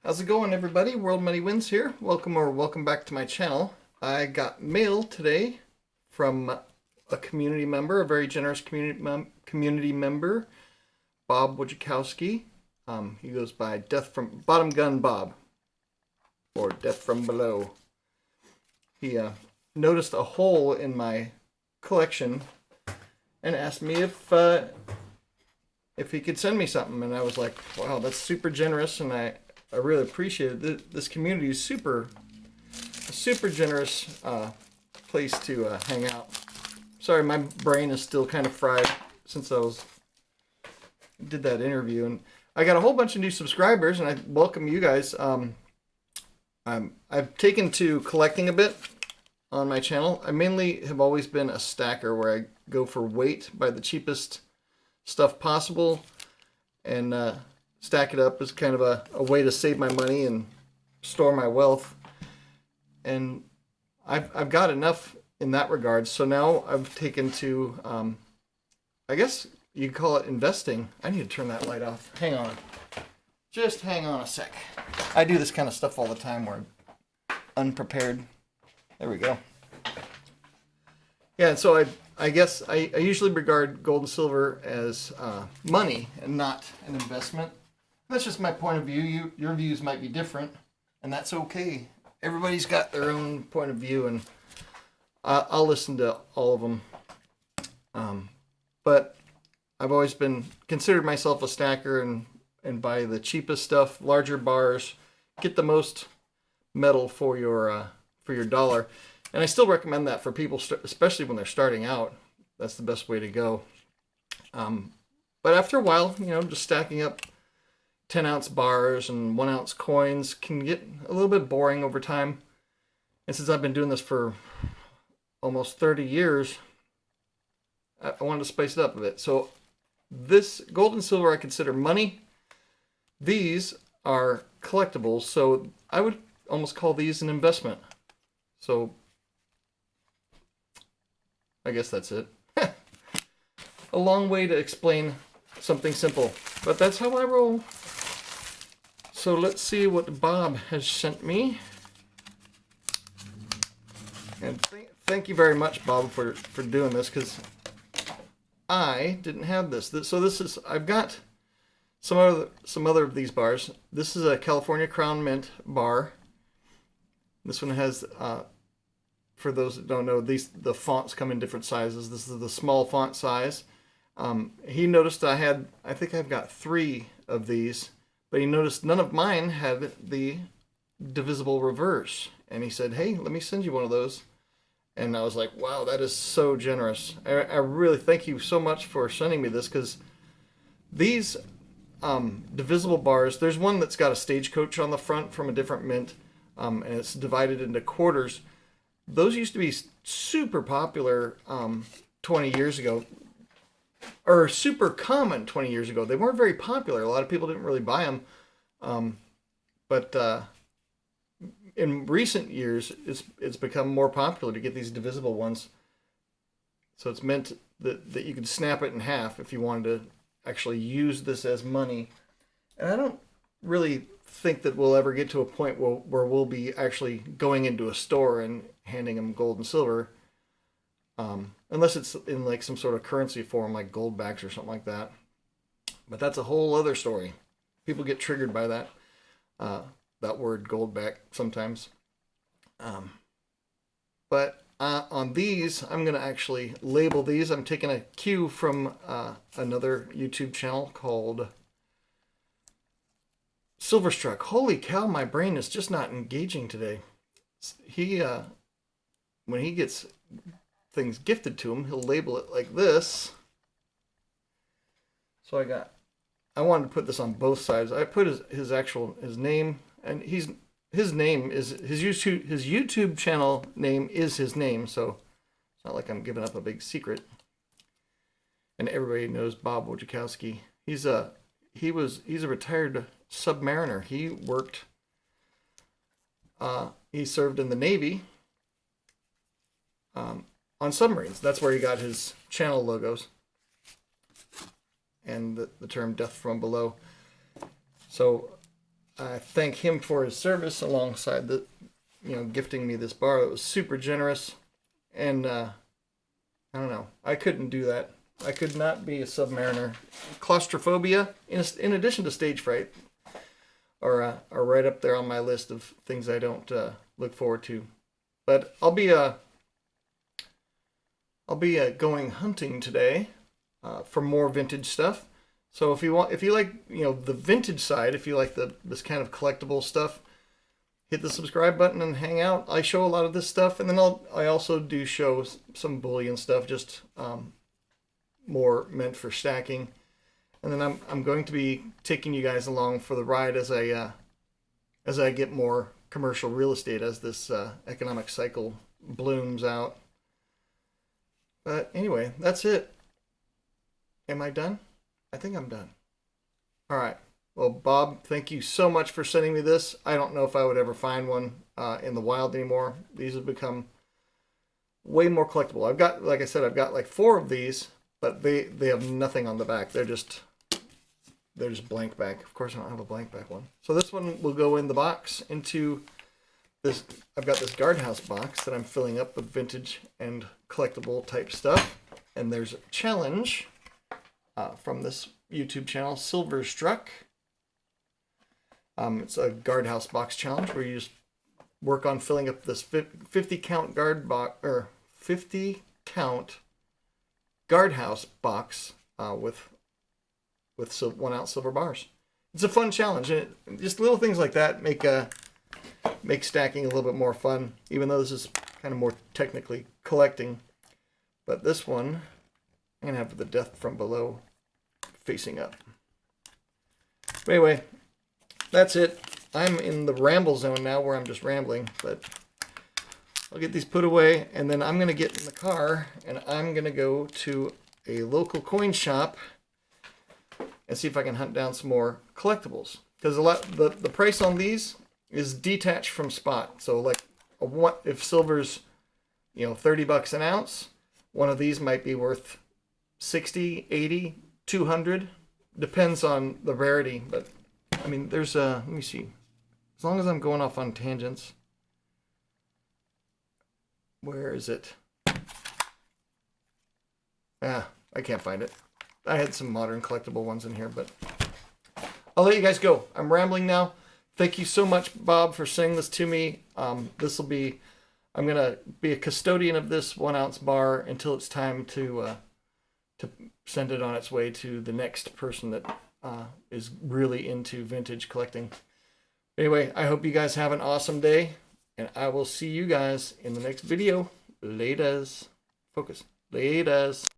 How's it going, everybody? World Money Wins here. Welcome back to my channel. I got mail today from a community member, a very generous community member, Bob Wojciechowski. He goes by Death from Bottom Gun Bob, or Death from Below. He noticed a hole in my collection and asked me if he could send me something, and I was like, wow, that's super generous, and I really appreciate it. This community is a super generous place to hang out. Sorry, my brain is still kind of fried since did that interview, and I got a whole bunch of new subscribers, and I welcome you guys. I've taken to collecting a bit on my channel. I mainly have always been a stacker, where I go for weight, buy the cheapest stuff possible, and stack it up as kind of a way to save my money and store my wealth. And I've got enough in that regard. So now I've taken to, I guess you could call it investing. I need to turn that light off. Hang on. Just hang on a sec. I do this kind of stuff all the time where I'm unprepared. There we go. Yeah, so I guess I usually regard gold and silver as money and not an investment. That's just my point of view. Your views might be different, and that's okay. Everybody's got their own point of view, and I'll listen to all of them. But I've always considered myself a stacker and buy the cheapest stuff, larger bars, get the most metal for your dollar. And I still recommend that for people, especially when they're starting out. That's the best way to go. But after a while, just stacking up 10-ounce bars and 1-ounce coins can get a little bit boring over time. And since I've been doing this for almost 30 years, I wanted to spice it up a bit. So this gold and silver I consider money. These are collectibles, so I would almost call these an investment. So I guess that's it. A long way to explain something simple, but that's how I roll. So let's see what Bob has sent me. And thank you very much, Bob, for doing this, because I didn't have this. I've got some other of these bars. This is a California Crown Mint bar. This one has, for those that don't know, the fonts come in different sizes. This is the small font size. He noticed I think I've got 3 of these, but he noticed none of mine had the divisible reverse. And he said, hey, let me send you one of those. And I was like, wow, that is so generous. I really thank you so much for sending me this, because these divisible bars, there's one that's got a stagecoach on the front from a different mint, and it's divided into quarters. Those used to be super popular 20 years ago, or super common 20 years ago. They weren't very popular. A lot of people didn't really buy them. But in recent years, it's become more popular to get these divisible ones. So it's meant that you could snap it in half if you wanted to actually use this as money. And I don't really think that we'll ever get to a point where we'll be actually going into a store and handing them gold and silver. Unless it's in like some sort of currency form, like gold backs or something like that. But that's a whole other story. People get triggered by that word gold back sometimes. But on these, I'm going to actually label these. I'm taking a cue from another YouTube channel called Silverstruck. Holy cow, my brain is just not engaging today. When he gets things gifted to him, he'll label it like this. So I wanted to put this on both sides. I put his name, and his YouTube channel name is his name, so it's not like I'm giving up a big secret. And everybody knows Bob Wojciechowski. He's a retired submariner. He served in the Navy on submarines. That's where he got his channel logos and the term Death from Below. So I thank him for his service alongside the, gifting me this bar. It was super generous, and I don't know, I couldn't do that. I could not be a submariner. Claustrophobia, in addition to stage fright, are right up there on my list of things I don't look forward to. But I'll be going hunting today for more vintage stuff. So if you like, the vintage side, if you like this kind of collectible stuff, hit the subscribe button and hang out. I show a lot of this stuff, and then I also do show some bullion stuff, just more meant for stacking. And then I'm going to be taking you guys along for the ride as I get more commercial real estate as this economic cycle blooms out. But anyway, that's it. Am I done? I think I'm done. All right. Well, Bob, thank you so much for sending me this. I don't know if I would ever find one in the wild anymore. These have become way more collectible. I've got, like I said, I've got like 4 of these, but they have nothing on the back. They're just blank back. Of course, I don't have a blank back one. So this one will go in the box into this. I've got this guardhouse box that I'm filling up with vintage and collectible type stuff. And there's a challenge from this YouTube channel, Silverstruck. It's a guardhouse box challenge where you just work on filling up this 50 count guard box, or 50 count guardhouse box with 1 ounce silver bars. It's a fun challenge, and just little things like that make stacking a little bit more fun, even though this is kind of more technically collecting. But this one, I'm gonna have the death from below facing up. But anyway, that's it. I'm in the ramble zone now where I'm just rambling, but I'll get these put away, and then I'm going to get in the car and I'm going to go to a local coin shop and see if I can hunt down some more collectibles. Because the price on these is detached from spot. So like if silver's 30 bucks an ounce, one of these might be worth 60, 80, 200. Depends on the rarity, but I mean, there's let me see. As long as I'm going off on tangents. Where is it? I can't find it. I had some modern collectible ones in here, but I'll let you guys go. I'm rambling now. Thank you so much, Bob, for sending this to me. I'm going to be a custodian of this 1 ounce bar until it's time to send it on its way to the next person that is really into vintage collecting. Anyway, I hope you guys have an awesome day, and I will see you guys in the next video. Laters. Focus. Laters.